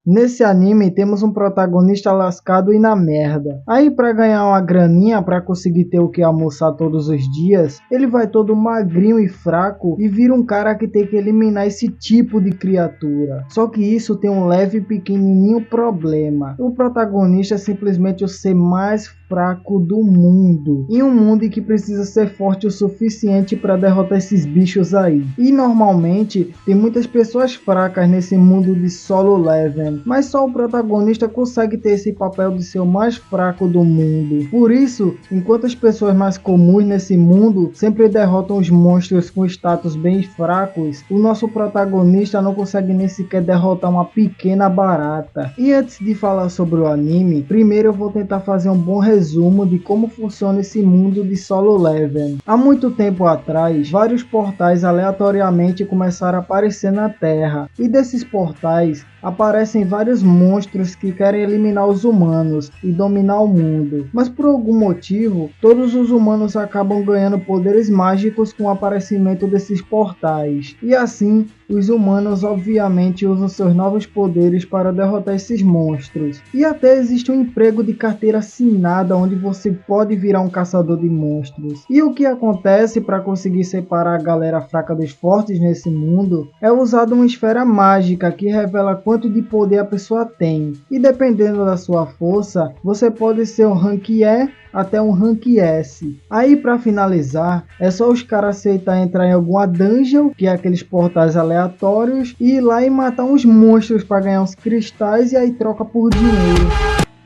Nesse anime temos um protagonista lascado e na merda. Aí pra ganhar uma graninha pra conseguir ter o que almoçar todos os dias, ele vai todo magrinho e fraco e vira um cara que tem que eliminar esse tipo de criatura. Só que isso tem um leve e pequenininho problema. O protagonista é simplesmente o ser mais fraco do mundo, em um mundo em que precisa ser forte o suficiente para derrotar esses bichos aí. E normalmente tem muitas pessoas fracas nesse mundo de Solo Leveling, mas só o protagonista consegue ter esse papel de ser o mais fraco do mundo. Por isso, enquanto as pessoas mais comuns nesse mundo sempre derrotam os monstros com status bem fracos, o nosso protagonista não consegue nem sequer derrotar uma pequena barata. E antes de falar sobre o anime, primeiro eu vou tentar fazer um bom resumo de como funciona esse mundo de Solo Leveling. Há muito tempo atrás, vários portais aleatoriamente começaram a aparecer na Terra, e desses portais aparecem vários monstros que querem eliminar os humanos e dominar o mundo. Mas por algum motivo, todos os humanos acabam ganhando poderes mágicos com o aparecimento desses portais. E assim, os humanos obviamente usam seus novos poderes para derrotar esses monstros. E até existe um emprego de carteira assinada onde você pode virar um caçador de monstros. E o que acontece para conseguir separar a galera fraca dos fortes nesse mundo é usar uma esfera mágica que revela quanto de poder a pessoa tem. E dependendo da sua força, você pode ser um rank E até um rank S. Aí para finalizar, é só os caras aceitar entrar em alguma dungeon, que é aqueles portais aleatórios, e ir lá e matar uns monstros para ganhar uns cristais e aí troca por dinheiro.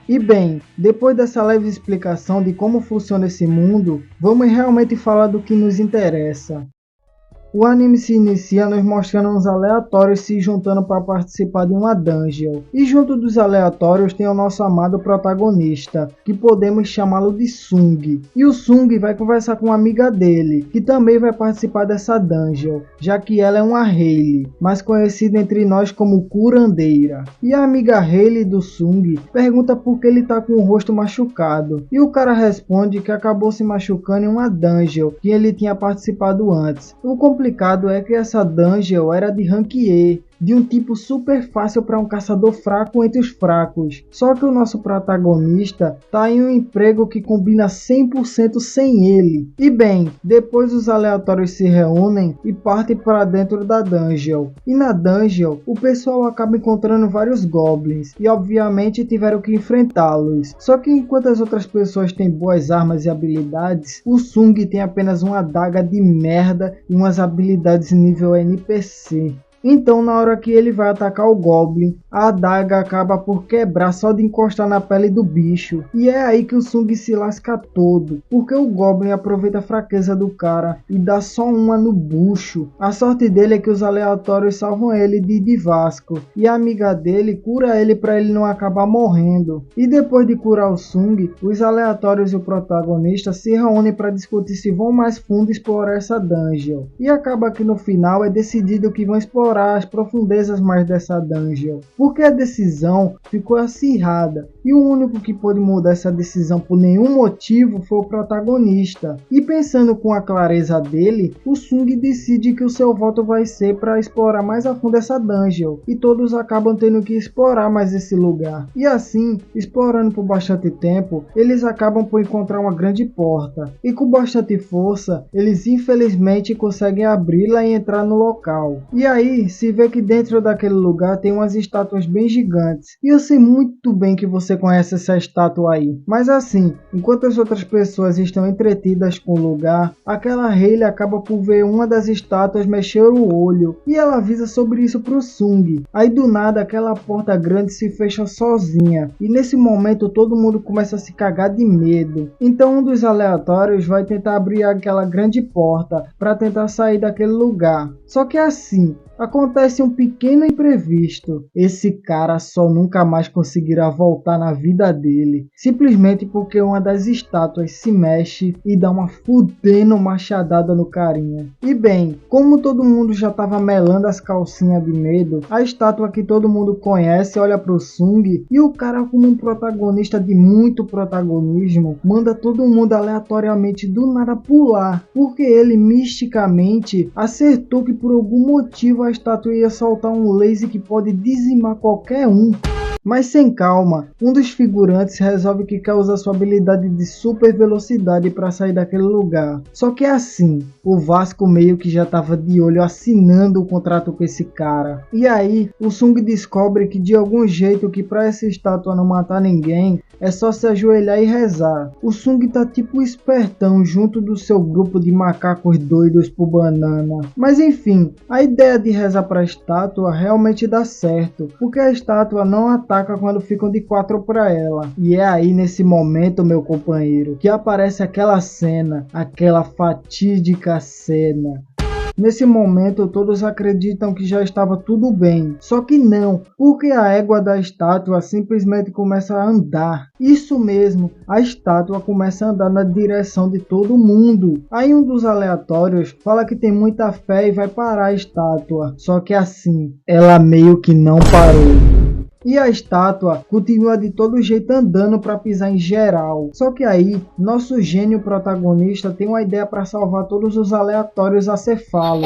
E bem, depois dessa leve explicação de como funciona esse mundo, vamos realmente falar do que nos interessa. O anime se inicia nos mostrando uns aleatórios se juntando para participar de uma dungeon. E junto dos aleatórios tem o nosso amado protagonista, que podemos chamá-lo de Sung. E o Sung vai conversar com uma amiga dele, que também vai participar dessa dungeon, já que ela é uma Hayley, mais conhecida entre nós como curandeira. E a amiga Hayley do Sung pergunta por que ele tá com o rosto machucado. E o cara responde que acabou se machucando em uma dungeon que ele tinha participado antes. O complicado é que essa dungeon era de rank E, de um tipo super fácil para um caçador fraco entre os fracos. Só que o nosso protagonista tá em um emprego que combina 100% sem ele. E bem, depois os aleatórios se reúnem e partem para dentro da dungeon. E na dungeon, o pessoal acaba encontrando vários goblins e obviamente tiveram que enfrentá-los. Só que enquanto as outras pessoas têm boas armas e habilidades, o Sung tem apenas uma adaga de merda e umas habilidades nível NPC. Então na hora que ele vai atacar o Goblin, a adaga acaba por quebrar só de encostar na pele do bicho. E é aí que o Sung se lasca todo, porque o Goblin aproveita a fraqueza do cara e dá só uma no bucho. A sorte dele é que os aleatórios salvam ele de Divasco, e a amiga dele cura ele para ele não acabar morrendo. E depois de curar o Sung, os aleatórios e o protagonista se reúnem para discutir se vão mais fundo explorar essa dungeon. E acaba que no final é decidido que vão explorar as profundezas mais dessa dungeon, porque a decisão ficou acirrada e o único que pôde mudar essa decisão por nenhum motivo foi o protagonista. E pensando com a clareza dele, o Sung decide que o seu voto vai ser para explorar mais a fundo essa dungeon, e todos acabam tendo que explorar mais esse lugar. E assim, explorando por bastante tempo, eles acabam por encontrar uma grande porta, e com bastante força, eles infelizmente conseguem abri-la e entrar no local. E aí, se vê que dentro daquele lugar tem umas estátuas bem gigantes. E eu sei muito bem que você conhece essa estátua aí. Mas assim, enquanto as outras pessoas estão entretidas com o lugar, aquela Hayley acaba por ver uma das estátuas mexer o olho. E ela avisa sobre isso pro Sung. Aí do nada aquela porta grande se fecha sozinha. E nesse momento todo mundo começa a se cagar de medo. Então um dos aleatórios vai tentar abrir aquela grande porta para tentar sair daquele lugar. Só que assim, acontece um pequeno imprevisto. Esse cara só nunca mais conseguirá voltar na vida dele, simplesmente porque uma das estátuas se mexe e dá uma fudendo machadada no carinha. E bem, como todo mundo já estava melando as calcinhas de medo, a estátua que todo mundo conhece olha pro Sung e o cara, como um protagonista de muito protagonismo, manda todo mundo aleatoriamente do nada pular, porque ele misticamente acertou que por algum motivo a a estátua ia soltar um laser que pode dizimar qualquer um. Mas sem calma, um dos figurantes resolve que quer usar sua habilidade de super velocidade para sair daquele lugar. Só que é assim, o Vasco meio que já estava de olho assinando o contrato com esse cara. E aí, o Sung descobre que de algum jeito que para essa estátua não matar ninguém, é só se ajoelhar e rezar. O Sung tá tipo espertão junto do seu grupo de macacos doidos por banana. Mas enfim, a ideia de rezar para a estátua realmente dá certo, porque a estátua não ataca quando ficam de 4 para ela. E é aí nesse momento, meu companheiro, que aparece aquela cena, aquela fatídica cena. Nesse momento todos acreditam que já estava tudo bem, só que não, porque a égua da estátua simplesmente começa a andar. Isso mesmo, a estátua começa a andar na direção de todo mundo. Aí um dos aleatórios fala que tem muita fé e vai parar a estátua, só que assim, ela meio que não parou. E a estátua continua de todo jeito andando para pisar em geral. Só que aí, nosso gênio protagonista tem uma ideia para salvar todos os aleatórios acefalos.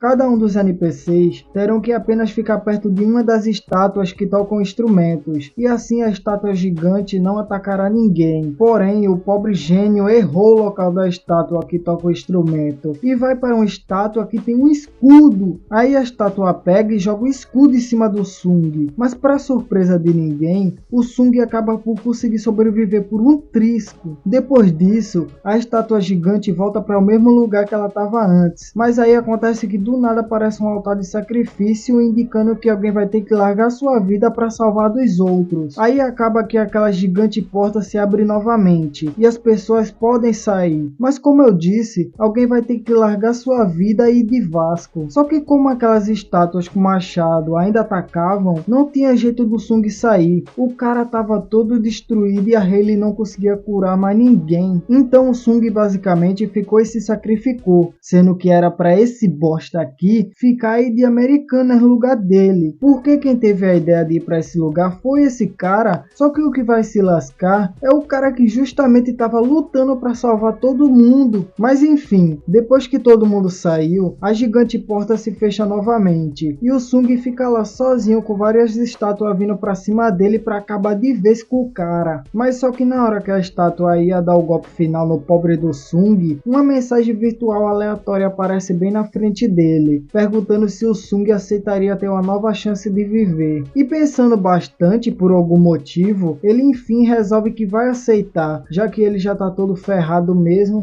Cada um dos NPCs terão que apenas ficar perto de uma das estátuas que tocam instrumentos, e assim a estátua gigante não atacará ninguém. Porém, o pobre gênio errou o local da estátua que toca o instrumento, e vai para uma estátua que tem um escudo. Aí a estátua pega e joga o escudo em cima do Sung, mas para surpresa de ninguém, o Sung acaba por conseguir sobreviver por um trisco. Depois disso, a estátua gigante volta para o mesmo lugar que ela estava antes, mas aí acontece que do nada aparece um altar de sacrifício indicando que alguém vai ter que largar sua vida para salvar dos outros. Aí acaba que aquela gigante porta se abre novamente e as pessoas podem sair, mas como eu disse, alguém vai ter que largar sua vida e ir de Vasco. Só que como aquelas estátuas com machado ainda atacavam, não tinha jeito do Sung sair. O cara tava todo destruído e a Hayley não conseguia curar mais ninguém. Então o Sung basicamente ficou e se sacrificou, sendo que era para esse bosta aqui ficar aí de Americanas no lugar dele, porque quem teve a ideia de ir para esse lugar foi esse cara. Só que o que vai se lascar é o cara que justamente estava lutando para salvar todo mundo. Mas enfim, depois que todo mundo saiu, a gigante porta se fecha novamente e o Sung fica lá sozinho com várias estátuas vindo para cima dele para acabar de vez com o cara. Mas só que na hora que a estátua ia dar o golpe final no pobre do Sung, uma mensagem virtual aleatória aparece bem na frente dele, perguntando se o Sung aceitaria ter uma nova chance de viver. E pensando bastante por algum motivo, ele enfim resolve que vai aceitar, já que ele já tá todo ferrado mesmo.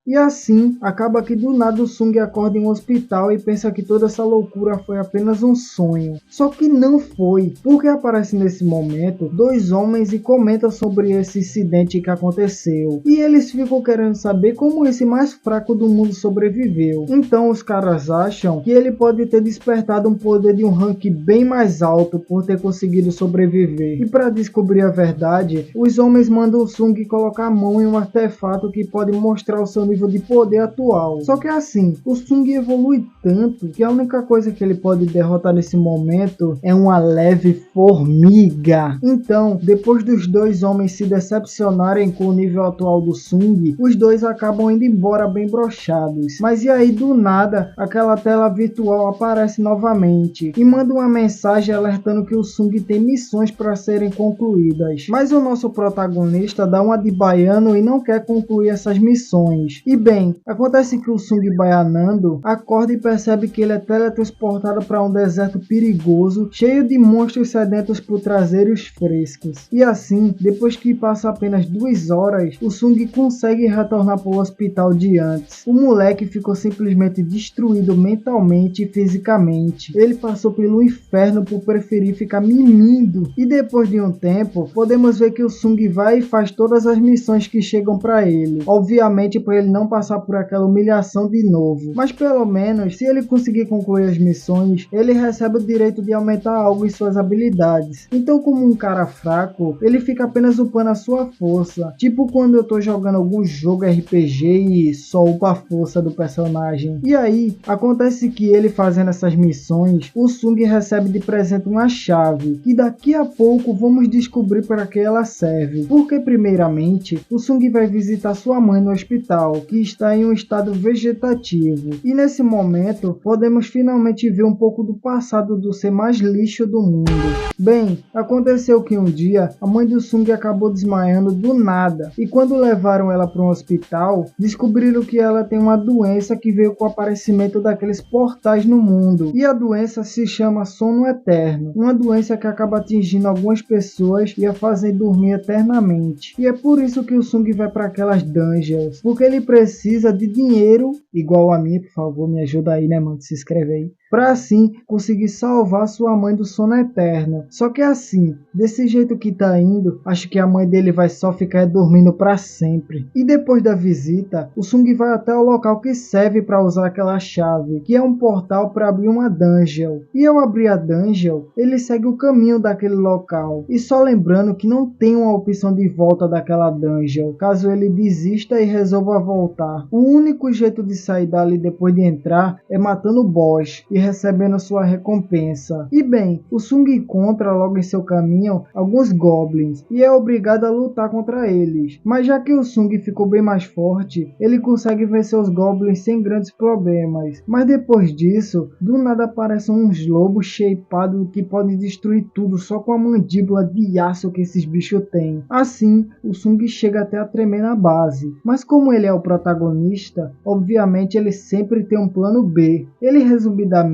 E assim, acaba que do nada o Sung acorda em um hospital e pensa que toda essa loucura foi apenas um sonho. Só que não foi, porque aparece nesse momento dois homens e comentam sobre esse incidente que aconteceu. E eles ficam querendo saber como esse mais fraco do mundo sobreviveu. Então os caras acham que ele pode ter despertado um poder de um rank bem mais alto por ter conseguido sobreviver. E para descobrir a verdade, os homens mandam o Sung colocar a mão em um artefato que pode mostrar o seu nível de poder atual. Só que assim, o Sung evolui tanto que a única coisa que ele pode derrotar nesse momento é uma leve formiga. Então, depois dos dois homens se decepcionarem com o nível atual do Sung, os dois acabam indo embora bem broxados. Mas e aí do nada, aquela tela virtual aparece novamente e manda uma mensagem alertando que o Sung tem missões para serem concluídas. Mas o nosso protagonista dá uma de baiano e não quer concluir essas missões. E bem, acontece que o Sung Baianando acorda e percebe que ele é teletransportado para um deserto perigoso, cheio de monstros sedentos por traseiros frescos. E assim, depois que passa apenas 2 horas, o Sung consegue retornar para o hospital de antes. O moleque ficou simplesmente destruído mentalmente e fisicamente. Ele passou pelo inferno por preferir ficar mimindo. E depois de um tempo, podemos ver que o Sung vai e faz todas as missões que chegam para ele. Obviamente para ele não passar por aquela humilhação de novo. Mas pelo menos, se ele conseguir concluir as missões, ele recebe o direito de aumentar algo em suas habilidades. Então, como um cara fraco, ele fica apenas upando a sua força. Tipo quando eu tô jogando algum jogo RPG e só upa a força do personagem. E aí, acontece que ele fazendo essas missões, o Sung recebe de presente uma chave, que daqui a pouco vamos descobrir para que ela serve. Porque primeiramente, o Sung vai visitar sua mãe no hospital. hospital, que está em um estado vegetativo. E nesse momento, podemos finalmente ver um pouco do passado do ser mais lixo do mundo. Bem, aconteceu que um dia, a mãe do Sung acabou desmaiando do nada, e quando levaram ela para um hospital, descobriram que ela tem uma doença que veio com o aparecimento daqueles portais no mundo. E a doença se chama sono eterno, uma doença que acaba atingindo algumas pessoas e a fazem dormir eternamente. E é por isso que o Sung vai para aquelas dungeons, porque ele precisa de dinheiro, igual a mim, por favor, me ajuda aí, né, mano, se inscreve aí, para assim conseguir salvar sua mãe do sono eterno. Só que assim, desse jeito que tá indo, acho que a mãe dele vai só ficar dormindo para sempre. E depois da visita, o Sung vai até o local que serve para usar aquela chave, que é um portal para abrir uma dungeon. E ao abrir a dungeon, ele segue o caminho daquele local. E só lembrando que não tem uma opção de volta daquela dungeon, caso ele desista e resolva voltar. O único jeito de sair dali depois de entrar é matando o boss e recebendo sua recompensa. E bem, o Sung encontra logo em seu caminho alguns goblins e é obrigado a lutar contra eles. Mas já que o Sung ficou bem mais forte, ele consegue vencer os goblins sem grandes problemas. Mas depois disso, do nada aparecem uns lobos shapeados que podem destruir tudo só com a mandíbula de aço que esses bichos têm. Assim, o Sung chega até a tremer na base. Mas como ele é o protagonista, obviamente ele sempre tem um plano B. Ele resumidamente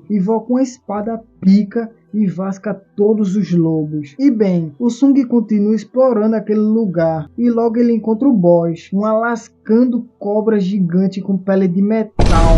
invoca uma espada pica e vasca todos os lobos. E bem, o Sung continua explorando aquele lugar e logo ele encontra o boss, uma lascando cobra gigante com pele de metal.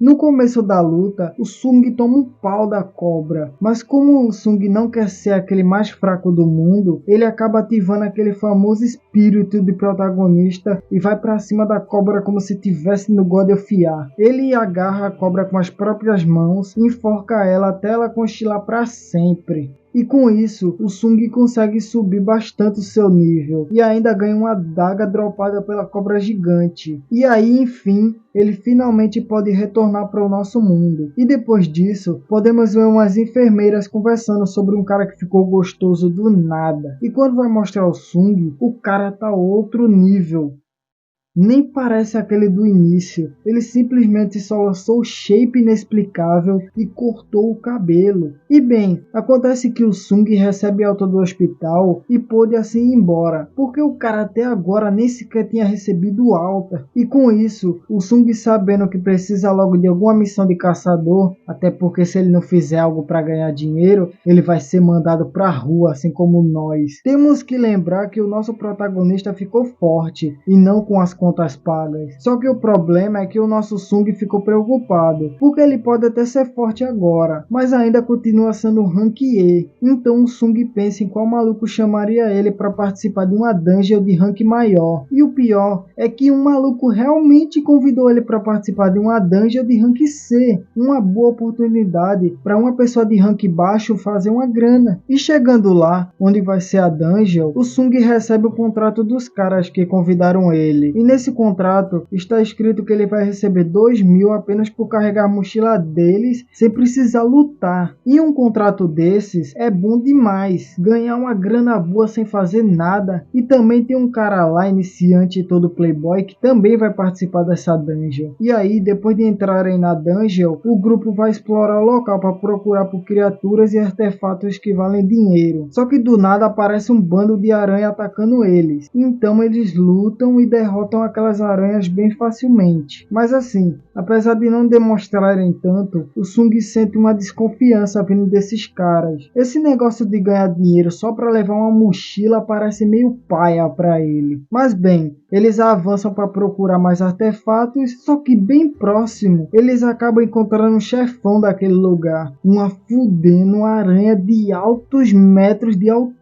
No começo da luta, o Sung toma um pau da cobra, mas como o Sung não quer ser aquele mais fraco do mundo, ele acaba ativando aquele famoso espírito de protagonista e vai pra cima da cobra como se estivesse no God of War. Ele agarra a cobra com as próprias mãos e enforca ela até ela cochilar para sempre. E com isso, o Sung consegue subir bastante o seu nível e ainda ganha uma adaga dropada pela cobra gigante. E aí, enfim, ele finalmente pode retornar para o nosso mundo. E depois disso, podemos ver umas enfermeiras conversando sobre um cara que ficou gostoso do nada. E quando vai mostrar o Sung, o cara tá outro nível. Nem parece aquele do início, ele simplesmente só lançou o shape inexplicável e cortou o cabelo. E bem, acontece que o Sung recebe alta do hospital e pôde assim ir embora, porque o cara até agora nem sequer tinha recebido alta. E com isso, o Sung sabendo que precisa logo de alguma missão de caçador, até porque se ele não fizer algo para ganhar dinheiro, ele vai ser mandado pra rua, assim como nós. Temos que lembrar que o nosso protagonista ficou forte e não com as contas pagas. Só que o problema é que o nosso Sung ficou preocupado, porque ele pode até ser forte agora, mas ainda continua sendo rank E. Então o Sung pensa em qual maluco chamaria ele para participar de uma dungeon de rank maior. E o pior é que um maluco realmente convidou ele para participar de uma dungeon de rank C, uma boa oportunidade para uma pessoa de rank baixo fazer uma grana. E chegando lá, onde vai ser a dungeon, o Sung recebe o contrato dos caras que convidaram ele. E nesse contrato está escrito que ele vai receber 2.000 apenas por carregar a mochila deles sem precisar lutar. E um contrato desses é bom demais, ganhar uma grana boa sem fazer nada. E também tem um cara lá, iniciante e todo playboy, que também vai participar dessa dungeon. E aí, depois de entrarem na dungeon, o grupo vai explorar o local para procurar por criaturas e artefatos que valem dinheiro. Só que do nada aparece um bando de aranha atacando eles. Então eles lutam e derrotam aquelas aranhas bem facilmente. Mas assim, apesar de não demonstrarem tanto, o Sung sente uma desconfiança vindo desses caras. Esse negócio de ganhar dinheiro só para levar uma mochila parece meio paia para ele. Mas bem, eles avançam para procurar mais artefatos, só que bem próximo, eles acabam encontrando um chefão daquele lugar. Uma fudendo aranha de altos metros de altura.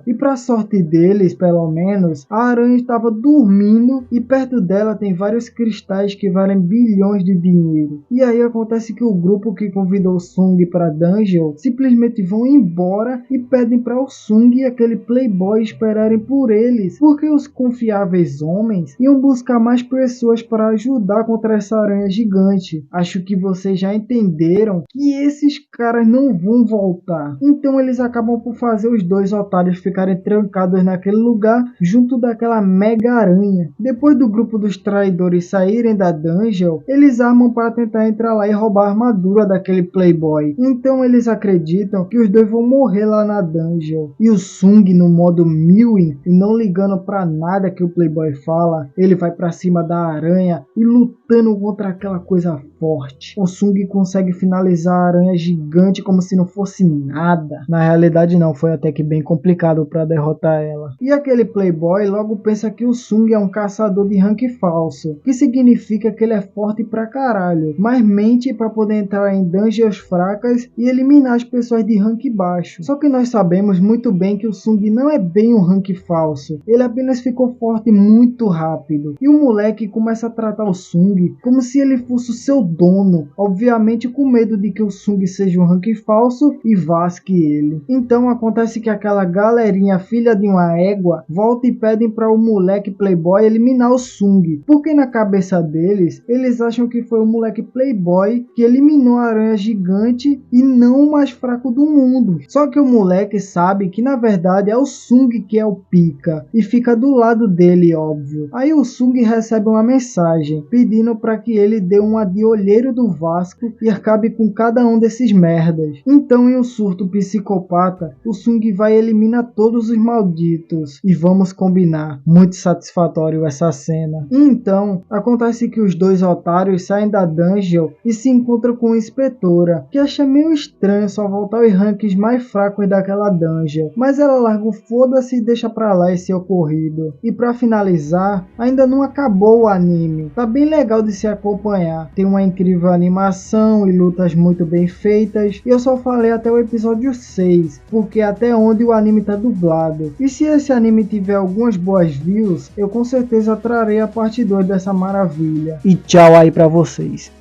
E para sorte deles, pelo menos, a aranha estava dormindo e perto dela tem vários cristais que valem bilhões de dinheiro. E aí acontece que o grupo que convidou o Sung para dungeon simplesmente vão embora e pedem para o Sung e aquele playboy esperarem por eles, porque os confiáveis homens iam buscar mais pessoas para ajudar contra essa aranha gigante. Acho que vocês já entenderam que esses caras não vão voltar. Então eles acabam por fazer os dois otários ficarem trancados naquele lugar junto daquela mega aranha. Depois do grupo dos traidores saírem da dungeon, eles armam para tentar entrar lá e roubar a armadura daquele playboy. Então eles acreditam que os dois vão morrer lá na dungeon. E o Sung, no modo Mewing e não ligando pra nada que o playboy fala, ele vai pra cima da aranha e lutando contra aquela coisa forte. O Sung consegue finalizar a aranha gigante como se não fosse nada. Na realidade não, foi até que bem complicado para derrotar ela. E aquele playboy logo pensa que o Sung é um caçador de rank falso, que significa que ele é forte pra caralho, mas mente para poder entrar em dungeons fracas e eliminar as pessoas de rank baixo. Só que nós sabemos muito bem que o Sung não é bem um rank falso, ele apenas ficou forte muito rápido. E o moleque começa a tratar o Sung como se ele fosse o seu dono, obviamente com medo de que o Sung seja um rank falso e vasque ele. Então acontece que aquela galerinha filha de uma égua volta e pedem para o moleque playboy eliminar o Sung, porque na cabeça deles, eles acham que foi o moleque playboy que eliminou a aranha gigante e não o mais fraco do mundo. Só que o moleque sabe que na verdade é o Sung que é o pica e fica do lado dele, óbvio. Aí o Sung recebe uma mensagem pedindo para que ele dê uma de olheiro do Vasco e acabe com cada um desses merdas. Então, em um surto psicopata, o Sung vai e elimina todos os malditos. E vamos combinar, muito satisfatório essa cena. Então, acontece que os dois otários saem da dungeon e se encontram com a inspetora, que acha meio estranho só voltar aos ranks mais fracos daquela dungeon, mas ela larga o foda-se e deixa pra lá esse ocorrido. E pra finalizar, ainda não acabou o anime, tá bem legal de se acompanhar, tem uma incrível animação e lutas muito bem feitas, e eu só falei até o episódio 6, porque é até onde o anime tá dublado. E se esse anime tiver algumas boas views, eu com certeza trarei a parte 2 dessa maravilha. E tchau aí pra vocês.